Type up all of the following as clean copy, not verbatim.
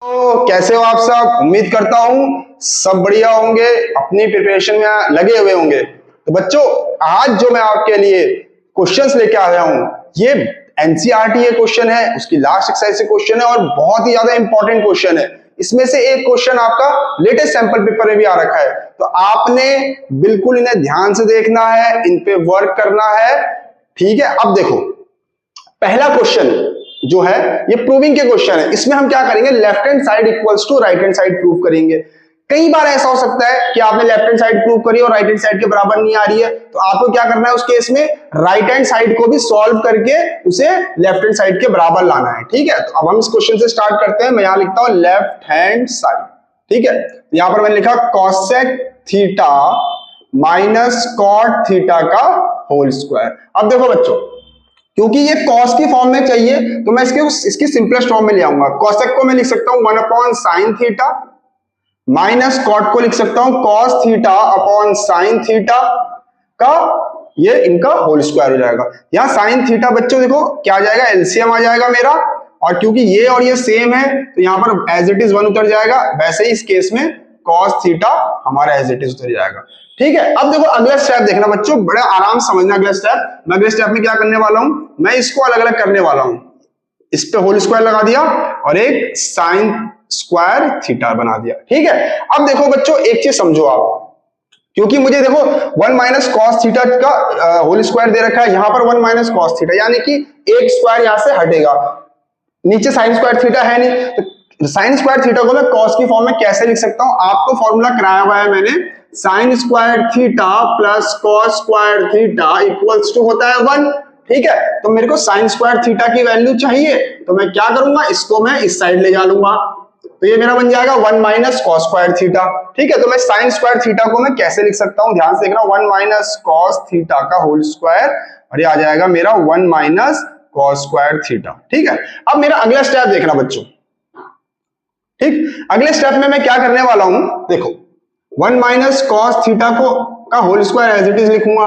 तो कैसे हो आप सब। उम्मीद करता हूं सब बढ़िया होंगे, अपनी प्रिपरेशन में लगे हुए होंगे। तो बच्चों, आज जो मैं आपके लिए क्वेश्चंस लेके आया हूं, ये एनसीईआरटी ये क्वेश्चन है, उसकी लास्ट एक्सरसाइज से क्वेश्चन है और बहुत ही ज्यादा इंपॉर्टेंट क्वेश्चन है। इसमें से एक क्वेश्चन आपका लेटेस्ट सैंपल पेपर में भी आ रखा है, तो आपने बिल्कुल इन्हें ध्यान से देखना है, इन पे वर्क करना है। ठीक है, अब देखो पहला क्वेश्चन जो है ये प्रूविंग के क्वेश्चन है। इसमें हम क्या करेंगे, left hand side equals to right hand side prove करेंगे। कई बार ऐसा हो सकता है कि आपने लेफ्ट हैंड साइड प्रूव करी और राइट हैंड साइड के बराबर नहीं आ रही है, तो आपको क्या करना है उस केस में, राइट हैंड साइड को भी सॉल्व करके उसे लेफ्ट हैंड साइड के बराबर लाना है। ठीक है, तो अब हम इस क्वेश्चन से स्टार्ट करते हैं। मैं यहां लिखता हूं लेफ्ट हैंड साइड। ठीक है, यहां पर मैंने लिखा cosec theta minus cot theta का होल स्क्वायर। अब देखो बच्चों, क्योंकि ये कॉस की फॉर्म में चाहिए तो मैं इसकी सिंपलेस्ट फॉर्म में ले आऊंगा। कॉसेक को मैं लिख सकता हूं 1 upon sine theta, minus cot को लिख सकता हूं cos theta upon sine theta का ये इनका होल स्क्वायर हो जाएगा। यहां साइन थीटा बच्चों देखो क्या आ जाएगा, एलसीएम आ जाएगा मेरा, और क्योंकि ये और ये सेम है तो यहां पर एज इट इज 1 उतर जाएगा। वैसे ही इस केस में कॉस थीटा हमारा एज इट इज उतर जाएगा। ठीक है, अब देखो अगला स्टेप देखना बच्चों, बड़ा आराम समझना अगला स्टेप। मैं अगले स्टेप में क्या करने वाला हूं, मैं इसको अलग अलग करने वाला हूं। इस पे होल स्क्वायर लगा दिया और एक साइन स्क्वायर थीटा बना दिया। ठीक है, अब देखो बच्चों एक चीज समझो आप, क्योंकि मुझे देखो 1 माइनस कॉस थीटा का होल स्क्वायर दे रखा है, यहां पर 1 माइनस कॉस थीटा, यानी कि एक स्क्वायर यहां से हटेगा, नीचे साइन स्क्वायर थीटा है नहीं, तो साइन स्क्वायर थीटा को मैं कॉस की फॉर्म में कैसे लिख सकता हूं, आपको फॉर्मूला कराया हुआ है मैंने। Sine square theta plus cos square theta equals to होता है 1। ठीक है, तो मेरे को साइन स्क्वायर थीटा की वैल्यू चाहिए, तो मैं क्या करूंगा, इसको मैं इस साइड ले जा लूंगा, तो ये मेरा बन जाएगा 1 माइनस कॉस स्क्वायर थीटा। ठीक है, तो मैं साइन स्क्वायर थीटा को मैं कैसे लिख सकता हूं, ध्यान से देखना, 1 माइनस कॉस थीटा का होल स्क्वायर, और ये आ जाएगा मेरा 1 माइनस कॉस स्क्वायर थीटा। ठीक है, अब मेरा अगला स्टेप देखना बच्चों। ठीक, अगले स्टेप में मैं क्या करने वाला हूं, देखो 1 माइनस कॉस थीटा को का whole square as it is लिखूंगा।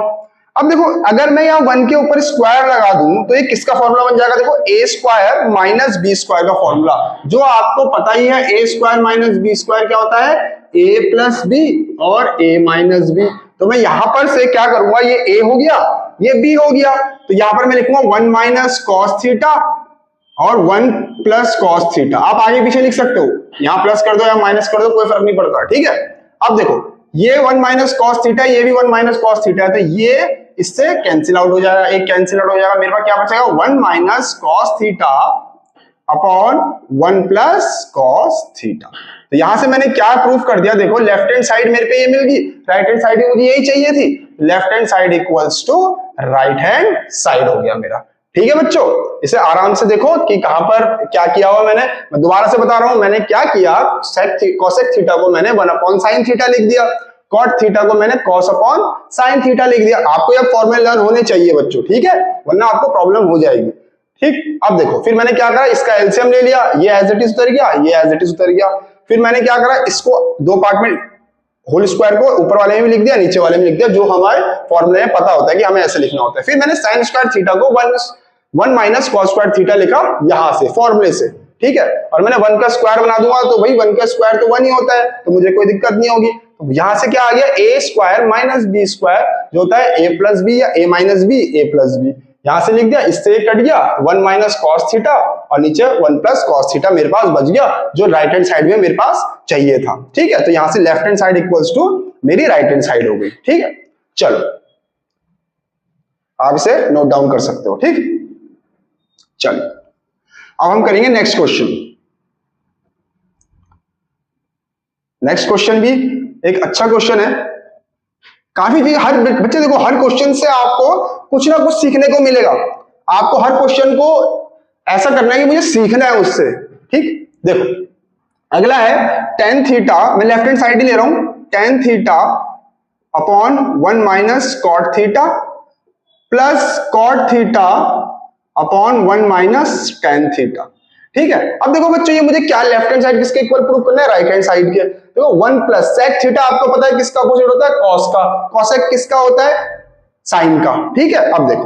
अब देखो अगर मैं यहाँ 1 के ऊपर स्क्वायर लगा दूं तो ये किसका फॉर्मूला बन जाएगा, देखो ए स्क्वायर माइनस बी स्क्वायर का फॉर्मूला, जो आपको पता ही है ए स्क्वायर माइनस बी स्क्वायर क्या होता है, ए प्लस बी और ए माइनस बी। तो मैं यहां पर से क्या करूंगा, ये ए हो गया ये बी हो गया, तो यहां पर मैं लिखूंगा 1 माइनस कॉस थीटा और 1 प्लस कॉस थीटा। आप आगे पीछे लिख सकते हो, यहां प्लस कर दो या माइनस कर दो, कोई फर्क नहीं पड़ता। ठीक है, अब देखो ये 1 माइनस कॉस थीटा, ये भी 1 माइनस कॉस थीटा है, तो ये इससे कैंसिल आउट हो जाएगा, एक कैंसिल आउट हो जाएगा, मेरे पास क्या बचेगा 1 minus cos theta upon 1 plus cos theta. तो यहां से मैंने क्या प्रूफ कर दिया, देखो लेफ्ट हैंड साइड मेरे पे ये मिल गई, राइट हैंड साइड मुझे यही चाहिए थी, left hand side equals to right hand side हो गया मेरा। ठीक है बच्चों, इसे आराम से देखो कि कहां पर क्या किया हुआ मैंने। मैं दोबारा से बता रहा हूं, मैंने क्या किया, कोसेक थीटा को मैंने 1 अपॉन साइन थीटा लिख दिया, कॉट थीटा को मैंने कॉस अपॉन साइन थीटा लिख दिया। आपको ये फॉर्मूले लर्न होने चाहिए बच्चों, ठीक है, वरना आपको प्रॉब्लम हो जाएगी। ठीक, अब देखो फिर मैंने क्या करा, इसका एलसीएम ले लिया, ये एज इट इज उतर गया, ये एज इट इज उतर गया। फिर मैंने क्या करा, इसको दो पार्ट में होल स्क्वायर को ऊपर वाले में भी लिख दिया, नीचे वाले में लिख दिया, जो हमारे फॉर्मूले में पता होता है कि हमें ऐसे लिखना होता है। फिर मैंने साइन स्क्वायर थीटा को 1 माइनस कॉस स्क्वायर थीटा लिखा यहां से फॉर्मूले से। ठीक है, और मैंने 1 का स्क्वायर बना दूंगा तो भाई 1 का स्क्वायर तो 1 ही होता है, तो मुझे कोई दिक्कत नहीं होगी। तो यहां से क्या आ गया, ए स्क्वायर माइनस बी स्क्वायर, जो होता है ए प्लस बी या ए माइनस बी, ए प्लस बी, यहां से लिख दिया, इससे कट गया 1 माइनस कॉस थीटा और नीचे 1 प्लस कॉस थीटा मेरे पास बच गया, जो राइट हैंड साइड में मेरे पास चाहिए था। ठीक है, तो यहां से left hand side equals to मेरी राइट हैंड साइड हो गई। ठीक है, चलो आप इसे नोट डाउन कर सकते हो। ठीक, चलो अब हम करेंगे नेक्स्ट क्वेश्चन। नेक्स्ट क्वेश्चन भी एक अच्छा क्वेश्चन है, काफी हर बच्चे देखो हर क्वेश्चन से आपको कुछ ना कुछ सीखने को मिलेगा। आपको हर क्वेश्चन को ऐसा करना है कि मुझे सीखना है उससे। ठीक, देखो अगला है tan थीटा, मैं लेफ्ट हैंड साइड ही ले रहा हूं, tan theta upon 1 minus cot theta plus cot theta upon 1 minus tan theta. ठीक है, अब देखो बच्चों ये मुझे क्या लेफ्ट हैंड साइड किसके इक्वल प्रूव करना है, राइट हैंड साइड के। देखो 1 प्लस सेक थीटा आपको पता है किसका अपोजिट होता है, कॉस का, कॉसेक किसका होता है, साइन का। ठीक है, अब देखो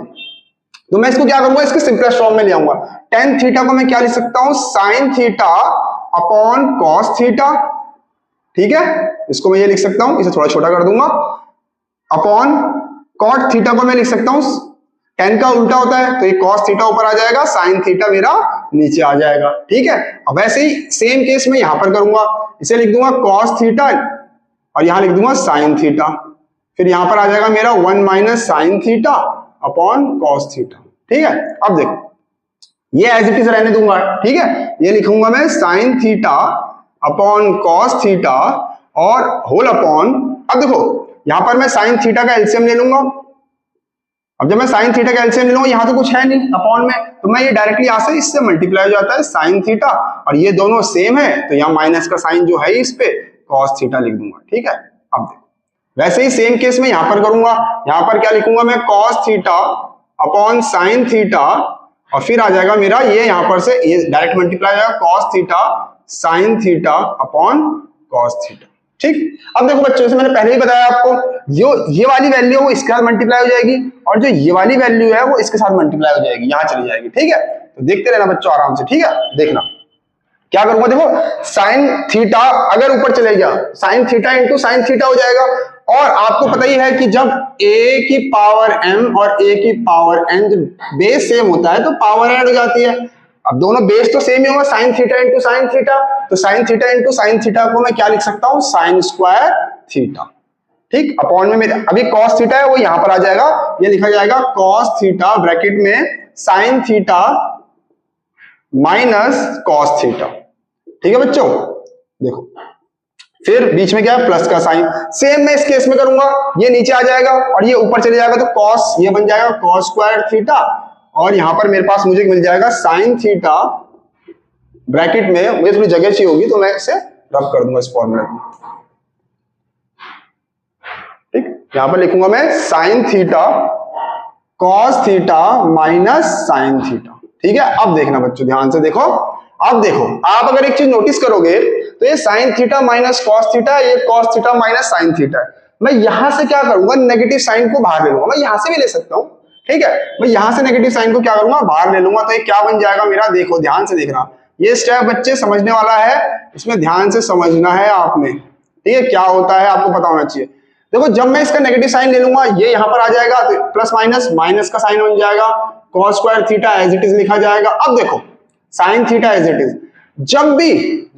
तो मैं इसको क्या करूंगा, इसके सिंपलेस्ट फॉर्म में ले आऊंगा। tan थीटा को मैं क्या लिख सकता हूं, sine theta upon cos theta, ठीक है, इसको मैं ये लिख सकता हूं, इसे थोड़ा छोटा कर दूंगा, अपॉन कॉट थीटा को मैं लिख सकता हूं, tan का उल्टा होता है तो ये cos थीटा ऊपर आ जाएगा, sin थीटा मेरा नीचे आ जाएगा, ठीक है। अब वैसे ही सेम केस में यहां पर करूंगा, इसे लिख दूंगा cos थीटा और यहां लिख दूंगा sin थीटा, फिर यहां पर आ जाएगा मेरा 1 minus sin theta upon cos theta, ठीक है। अब देखो ये एज इट इज रहने दूंगा, ठीक है, ये लिखूंगा मैं sin theta upon cos theta और होल अपॉन, अब देखो यहां पर मैं sin थीटा का एलसीएम ले लूंगा, अब जब मैं sin थीटा का एलसीएम ले लूंगा, यहां तो कुछ है नहीं अपॉन में, तो मैं ये डायरेक्टली यहां से इससे मल्टीप्लाई हो जाता है sin थीटा और ये दोनों सेम है तो यहाँ माइनस का साइन जो है इस पे cos थीटा लिख दूंगा, ठीक है। अब देखो वैसे ही सेम केस में यहां पर करूंगा, यहां पर क्या लिखूंगा मैं cos theta upon sin theta और फिर आ जाएगा मेरा ये यहां पर से ये डायरेक्ट मल्टीप्लाई हो जाएगा cos theta sin theta upon cos theta, ठीक। अब देखो बच्चों, जैसे मैंने पहले ही बताया आपको, जो ये वाली वैल्यू है वो इसके साथ मल्टीप्लाई हो जाएगी और जो ये वाली वैल्यू है वो इसके साथ मल्टीप्लाई हो जाएगी, यहां चली जाएगी, ठीक है। तो देखते रहना बच्चों आराम से, ठीक है। देखना क्या करूंगा, देखो साइन थीटा अगर ऊपर चले गया, sign theta into sine theta हो जाएगा और आपको पता ही है कि जब a की पावर m और a की पावर n बेस सेम होता है तो पावर ऐड हो जाती है। अब दोनों बेस तो सेम ही होगा, sine theta into sine theta, तो sine theta into sine theta को मैं क्या लिख सकता हूं, साइन स्क्वायर थीटा, ठीक। अपॉन में मेरे अभी cos थीटा है वो यहां पर आ जाएगा, ये लिखा जाएगा cos थीटा ब्रैकेट में sign theta minus cos theta, ठीक है बच्चों। देखो फिर बीच में क्या है, प्लस का साइन, सेम मैं इस केस में करूंगा, ये नीचे आ जाएगा और ये ऊपर चले जाएगा तो cos ये बन जाएगा cos स्क्वायर थीटा और यहां पर मेरे पास मुझे मिल जाएगा साइन थीटा ब्रैकेट में, मुझे थोड़ी जगह चाहिए होगी तो मैं इसे रब कर दूंगा इस फॉर्मूला में, ठीक। यहां पर लिखूंगा मैं sine theta cos theta minus sine theta, ठीक है। अब देखना बच्चों ध्यान से देखो, अब देखो आप अगर एक चीज नोटिस करोगे तो ये sign theta minus cos theta, ये cos theta minus sine theta है। मैं यहां से क्या करूंगा, नेगेटिव साइन को बाहर ले लूंगा, मैं यहां से भी ले सकता हूं, ठीक है। मैं यहां से नेगेटिव साइन को क्या करूंगा, बाहर ले लूंगा, तो ये क्या बन जाएगा मेरा, देखो ध्यान से देखना, ये स्टेप बच्चे समझने वाला है, इसमें ध्यान से समझना है आपने, ठीक है। क्या होता है आपको पता होना चाहिए। देखो जब मैं इसका नेगेटिव साइन ले लूंगा, ये यहां पर आ जाएगा तो प्लस माइनस माइनस का साइन बन जाएगा, cos square theta as it is लिखा जाएगा। अब देखो sine theta as it is, जब भी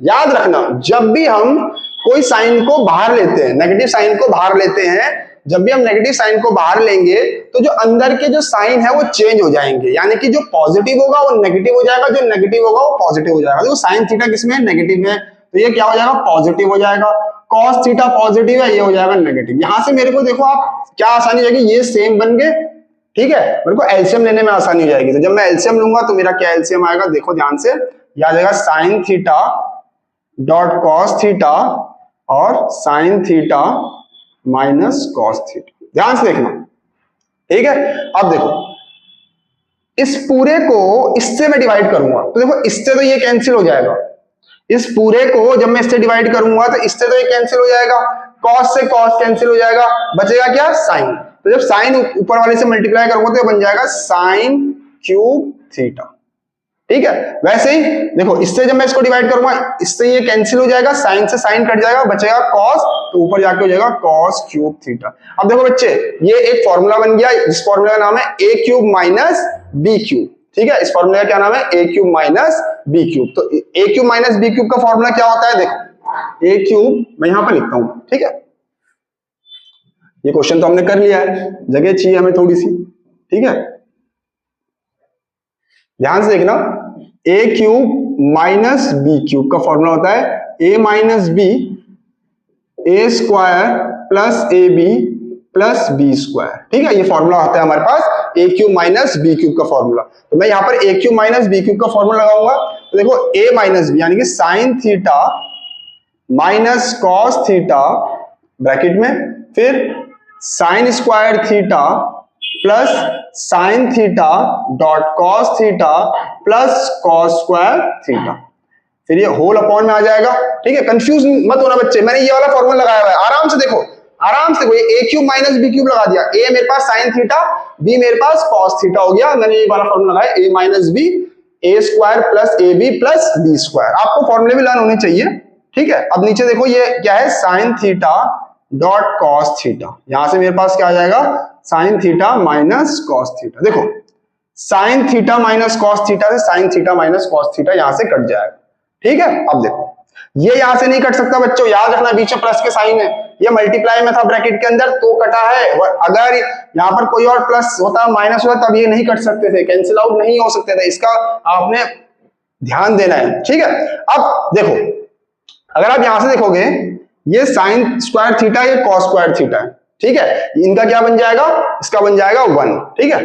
याद रखना, जब भी हम कोई साइन को बाहर लेते हैं, नेगेटिव साइन को बाहर लेते हैं, जब भी हम नेगेटिव साइन को बाहर लेंगे तो जो अंदर के जो साइन है वो चेंज हो जाएंगे, यानी कि जो पॉजिटिव होगा वो नेगेटिव हो जाएगा, जो नेगेटिव होगा वो पॉजिटिव हो जाएगा। तो साइन थीटा किसमें है, नेगेटिव में, तो ये क्या हो जाएगा, पॉजिटिव हो जाएगा। cos थीटा पॉजिटिव है, ये हो जाएगा नेगेटिव। यहां से मेरे को देखो आप क्या आसानी हो जाएगी, ये सेम बन गए, ठीक है। मेरे को एलसीएम लेने में आसानी हो जाएगी, तो जब मैं एलसीएम लूंगा तो मेरा क्या एलसीएम आएगा, देखो ध्यान से, याद आएगा sine theta dot cos theta और sine theta minus cos theta, ध्यान से देखना, ठीक है। अब देखो इस पूरे को इससे मैं डिवाइड करूंगा तो देखो इससे तो ये कैंसिल हो जाएगा, इस पूरे को जब मैं इससे डिवाइड करूंगा तो इससे तो ये कैंसिल हो जाएगा, cos से cos कैंसिल हो जाएगा, बचेगा क्या, साइन। तो जब साइन ऊपर वाले से मल्टीप्लाई करूंगा तो ये बन जाएगा साइन क्यूब थीटा, ठीक है। वैसे ही देखो इससे जब मैं इसको डिवाइड करूंगा, इससे ये कैंसिल हो जाएगा, साइन से साइन कट जाएगा, बचेगा cos, तो ऊपर जाके हो जाएगा cos क्यूब थीटा। अब देखो बच्चे ये एक फॉर्मूला बन गया, जिस फॉर्मूला का नाम है a cube minus B cube, ठीक है। इस फॉर्मूला का क्या नाम है, a cube minus B cube. तो a cube minus B cube का फॉर्मूला क्या होता है, देखो a क्यूब मैं यहां पर लिखता हूं, ठीक है। ये क्वेश्चन तो हमने कर लिया है, जगह चाहिए हमें थोड़ी सी, ठीक है। ध्यान से देखना, a cube minus B cube का फॉर्मूला होता है a minus B A square plus A B plus B square, ठीक है। ये फॉर्मूला होता है हमारे पास a cube minus B cube का फॉर्मूला। तो मैं यहाँ पर a cube minus B cube का फॉर्मूला लगाऊंगा, तो देखो a माइनस बी यानी कि sine theta minus cos theta bracket में, फिर sine square theta plus sign theta dot cos theta plus cos square theta, फिर ये होल अपॉन में आ जाएगा, ठीक है। कंफ्यूज मत होना बच्चे, मैंने ये वाला फॉर्मूला लगाया हुआ है, आराम से देखो, आराम से देखो, ये a cube minus B cube लगा दिया, a मेरे पास साइन थीटा, b मेरे पास कॉस थीटा हो गया, मैंने ये वाला फॉर्मूला लगाया a minus B A square plus A B plus B square. आपको फॉर्मूले भी लर्न होने चाहिए, ठीक है। अब नीचे देखो ये क्या है, sine theta dot cos theta. यहां से मेरे पास क्या आ जाएगा, sine theta minus cos theta. देखो sine theta minus cos theta से sine theta minus cos theta यहां से कट जाएगा, ठीक है। अब देखो ये यहां से नहीं कट सकता बच्चों, याद रखना बीच में प्लस के साइन है, ये मल्टीप्लाई में था ब्रैकेट के अंदर तो कटा है। अगर यहाँ पर कोई और प्लस होता माइनस होता तब ये नहीं कट सकते थे, कैंसिल आउट नहीं हो सकते थे, इसका आपने ध्यान देना है, ठीक है। अब देखो अगर आप यहां से देखोगे ये साइन स्क्वायर थीटा, ये कॉस स्क्वायर थीटा है, ठीक है। इनका क्या बन जाएगा, इसका बन जाएगा 1, ठीक है।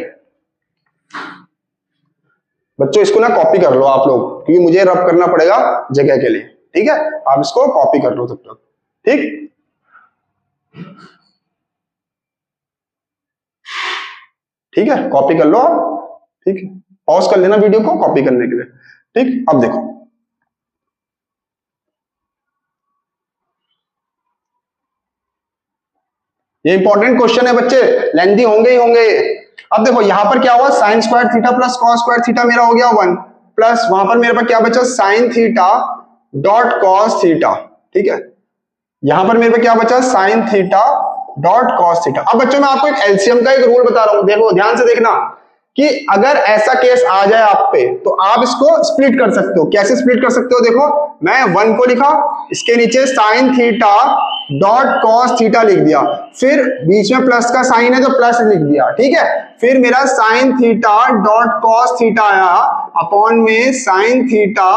बच्चों इसको ना कॉपी कर लो आप लोग, क्योंकि मुझे रब करना पड़ेगा जगह के लिए, ठीक है। आप इसको कॉपी कर लो तब तक, ठीक ठीक है, कॉपी कर लो आप, ठीक है। पॉज कर लेना वीडियो को कॉपी करने के लिए, ठीक। अब देखो ये इंपॉर्टेंट क्वेश्चन है बच्चे, लेंथी होंगे ही होंगे। अब देखो यहां पर क्या हुआ, sign square theta plus cos square theta मेरा हो गया 1, प्लस वहां पर मेरे पास क्या बचा, sign theta dot cos theta, ठीक है। यहां पर मेरे पास क्या बचा, sign theta dot cos theta. अब बच्चों मैं आपको एक एलसीएम का एक रूल बता रहा हूं, देखो ध्यान से देखना कि अगर ऐसा केस आ जाए आप पे तो आप इसको स्प्लिट कर सकते हो। कैसे स्प्लिट कर सकते हो, देखो मैं 1 को लिखा, इसके नीचे sign theta dot cos theta लिख दिया, फिर बीच में प्लस का साइन है तो प्लस लिख दिया, ठीक है। फिर मेरा sign theta dot cos theta आया अपॉन में sign theta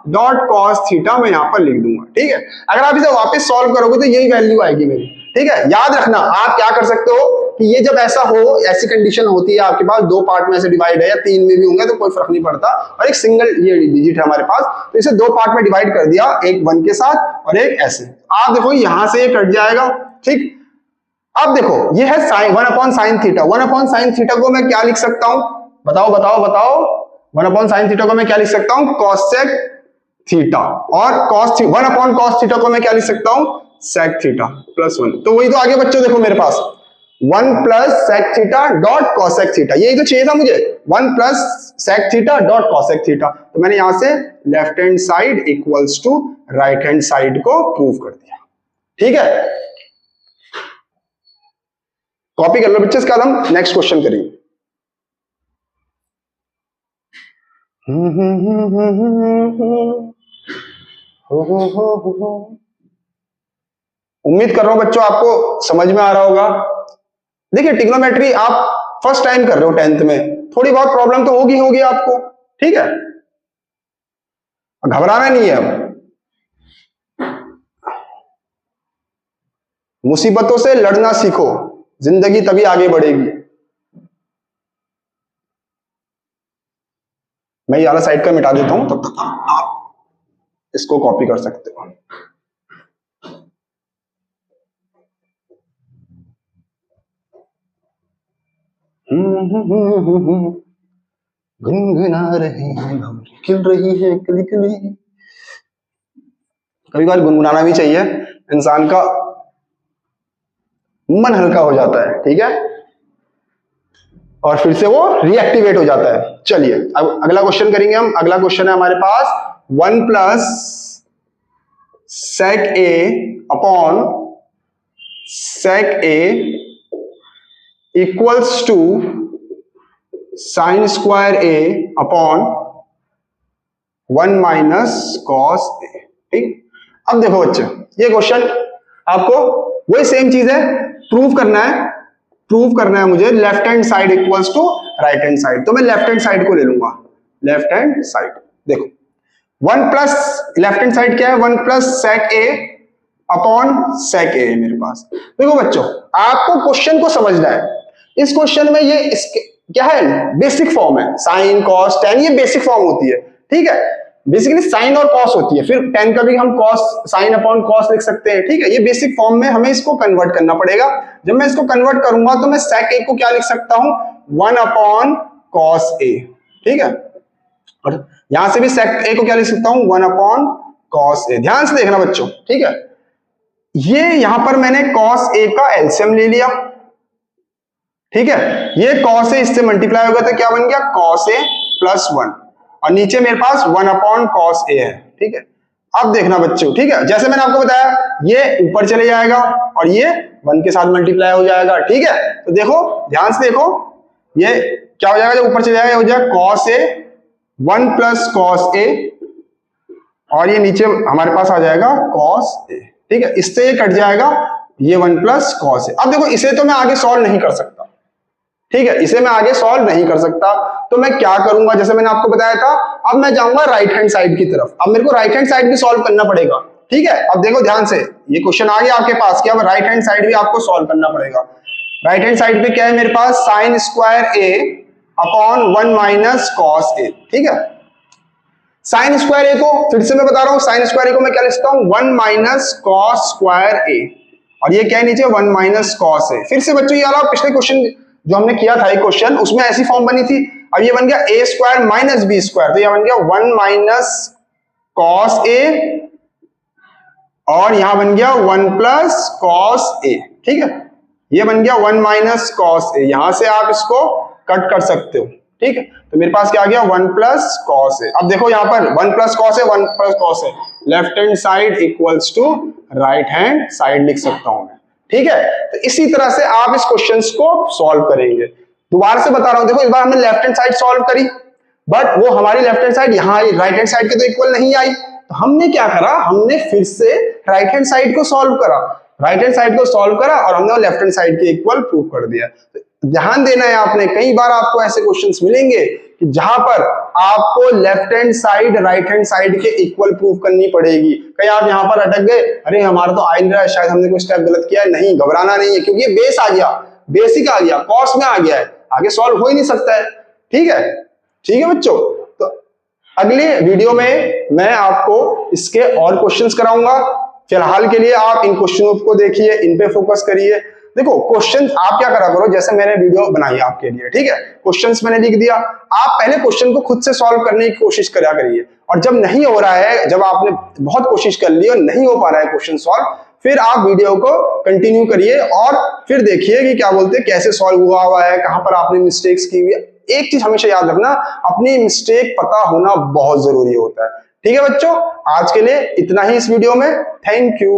dot cos theta मैं यहां पर लिख दूंगा, ठीक है। अगर आप इसे वापस सॉल्व करोगे तो यही वैल्यू आएगी मेरी, ठीक है। याद रखना आप क्या कर सकते हो कि ये जब ऐसा हो, ऐसी कंडीशन होती है आपके पास 2 पार्ट में से डिवाइड है या 3 में भी होंगे तो कोई फर्क नहीं पड़ता, और एक सिंगल ये डिजिट है हमारे पास, तो इसे 2 पार्ट में डिवाइड कर दिया, एक 1 के साथ और एक ऐसे। आप देखो यहां से ये कट जाएगा, ठीक। अब देखो ये है sine 1 upon sine theta. 1 upon sine theta को मैं क्या लिख सकता हूं, बताओ बताओ बताओ। 1 अपॉन साइन थीटा को मैं क्या लिख सकता हूं, कॉसेक थीटा, और cos 1 अपॉन कॉस थीटा को मैं क्या लिख सकता हूं, सेक थीटा प्लस 1। तो वही तो आगे बच्चों देखो मेरे पास 1 plus sec theta dot cosec theta, यही तो चाहिए था मुझे, 1 plus sec theta dot cosec theta. तो मैंने यहां से left hand side equals to right hand side को प्रूव कर दिया, ठीक है। कॉपी कर लो बच्चे, इसका हम नेक्स्ट क्वेश्चन करेंगे। उम्मीद कर रहा हूं बच्चों आपको समझ में आ रहा होगा। देखिए ट्रिग्नोमेट्री आप फर्स्ट टाइम कर रहे हो 10th में, थोड़ी बहुत प्रॉब्लम तो होगी आपको, ठीक है। घबराना नहीं है, मुसीबतों से लड़ना सीखो, जिंदगी तभी आगे बढ़ेगी। मैं ये वाला साइड का मिटा देता हूं, तब तक आप इसको कॉपी कर सकते हो। गुनगुना रहे हैं, खिल रही है कली कली। कभी कभार गुनगुनाना भी चाहिए, इंसान का मन हल्का हो जाता है, ठीक है, और फिर से वो रिएक्टिवेट हो जाता है। चलिए अब अगला क्वेश्चन करेंगे हम। अगला क्वेश्चन है हमारे पास 1 plus sec A upon sec A equals to sine square A upon 1 minus cos A, ठीक। अब देखो बच्चे ये क्वेश्चन आपको वही सेम चीज है, प्रूव करना है मुझे left hand side equals to right hand side. तो मैं लेफ्ट हैंड साइड को ले लूंगा, लेफ्ट हैंड साइड। देखो 1 प्लस लेफ्ट हैंड साइड क्या है, 1 plus sec A upon sec ए मेरे पास। देखो बच्चों आपको क्वेश्चन को समझना है, इस क्वेश्चन में ये इसके क्या है, बेसिक फॉर्म है, साइन कॉस टेन, ये बेसिक फॉर्म होती है, ठीक है। बेसिकली साइन और कॉस होती है, फिर टेन का भी हम कॉस साइन अपॉन कॉस लिख सकते हैं, ठीक है। ये बेसिक फॉर्म में हमें इसको कन्वर्ट करना पड़ेगा। जब मैं इसको कन्वर्ट करूंगा तो मैं सेक ए को क्या लिख सकता हूं, 1 अपॉन कॉस ए, ठीक है। और यहां से भी सेक ए को क्या लिख सकता हूं, 1 अपॉन कॉस ए। ध्यान से देखना बच्चों, ठीक है। ये यहां पर मैंने कॉस ए का एलसीएम ले लिया, ठीक है। ये कॉस ए इससे मल्टीप्लाई होगा तो क्या बन गया, कॉस ए प्लस 1, और नीचे मेरे पास 1/cos A है, ठीक है। अब देखना बच्चों, ठीक है, जैसे मैंने आपको बताया ये ऊपर चले जाएगा और ये 1 के साथ मल्टीप्लाई हो जाएगा, ठीक है। तो देखो ध्यान से देखो, ये क्या हो जाएगा, जब ऊपर चले जाएगा हो जाएगा cos A 1 + cos A, और ये नीचे हमारे पास आ जाएगा cos A, ठीक है। इससे ये कट जाएगा, ये 1 + cos A। अब देखो इसे तो मैं आगे सॉल्व नहीं कर सकता, ठीक है, इसे मैं आगे सॉल्व नहीं कर सकता, तो मैं क्या करूंगा, जैसे मैंने आपको बताया था, अब मैं जाऊंगा राइट हैंड साइड की तरफ। अब मेरे को राइट हैंड साइड भी सॉल्व करना पड़ेगा, ठीक है। अब देखो ध्यान से, ये क्वेश्चन आ गया आपके पास कि अब राइट हैंड साइड भी आपको सॉल्व करना पड़ेगा। राइट हैंड साइड पे क्या है मेरे पास, sin² A upon 1 - cos A, ठीक है। sin² A को फिर से मैं बता रहा हूं, sin² A को मैं क्या लिखता हूं, 1 - cos² A, और ये क्या है नीचे 1 - cos A। फिर से बच्चों ये वाला पिछले क्वेश्चन जो हमने किया था, एक क्वेश्चन उसमें ऐसी फॉर्म बनी थी, अब ये बन गया A² - B², तो ये बन गया 1 - cos A, और यहां बन गया 1 + cos A, ठीक है। ये बन गया 1 - cos A, यहां से आप इसको कट कर सकते हो, ठीक है। तो मेरे पास क्या आ गया 1 + cos A। अब देखो यहां पर 1 + cos A 1 + cos A, left hand side equals to right hand side लिख सकता हूं मैं, ठीक है। तो इसी तरह से आप इस क्वेश्चंस को सॉल्व करेंगे। दोबारा से बता रहा हूं, देखो इस बार हमने लेफ्ट हैंड साइड सॉल्व करी, बट वो हमारी लेफ्ट हैंड साइड यहाँ आई, राइट हैंड साइड के तो इक्वल नहीं आई, तो हमने क्या करा, हमने फिर से राइट हैंड साइड को सॉल्व करा, राइट हैंड साइड को सॉल्व करा और हमने लेफ्ट हैंड साइड के इक्वल प्रूव कर दिया। तो ध्यान देना है आपने, कई बार आपको ऐसे क्वेश्चंस मिलेंगे कि जहां पर आपको left hand side right hand side के इक्वल प्रूव करनी पड़ेगी। कहीं आप यहां पर अटक गए, अरे हमारा तो आ नहीं रहा है, शायद हमने कोई स्टेप गलत किया है, नहीं घबराना नहीं है, क्योंकि ये बेस आ गया, बेसिक आ गया, कॉस में आ गया है, आगे सॉल्व हो ही नहीं सकता है, ठीक है। ठीक है बच्चों, तो अगले वीडियो में मैं आपको इसके और क्वेश्चंस कराऊंगा। फिलहाल के लिए आप इन क्वेश्चनों को देखिए, इन पे फोकस करिए। देखो क्वेश्चन आप क्या करा करो, जैसे मैंने वीडियो बनाई आपके लिए, ठीक है, क्वेश्चंस मैंने लिख दिया, आप पहले क्वेश्चन को खुद से सॉल्व करने की कोशिश करा करिए, और जब नहीं हो रहा है, जब आपने बहुत कोशिश कर ली और नहीं हो पा रहा है क्वेश्चन सॉल्व, फिर आप वीडियो को कंटिन्यू करिए और फिर देखिए कि क्या बोलते हैं, कैसे सॉल्व हुआ है, कहां पर आपने मिस्टेक्स की हुई है। एक चीज हमेशा याद रखना, अपनी मिस्टेक पता होना बहुत जरूरी होता है। ठीक है बच्चों, आज के लिए इतना ही इस वीडियो में। Thank you.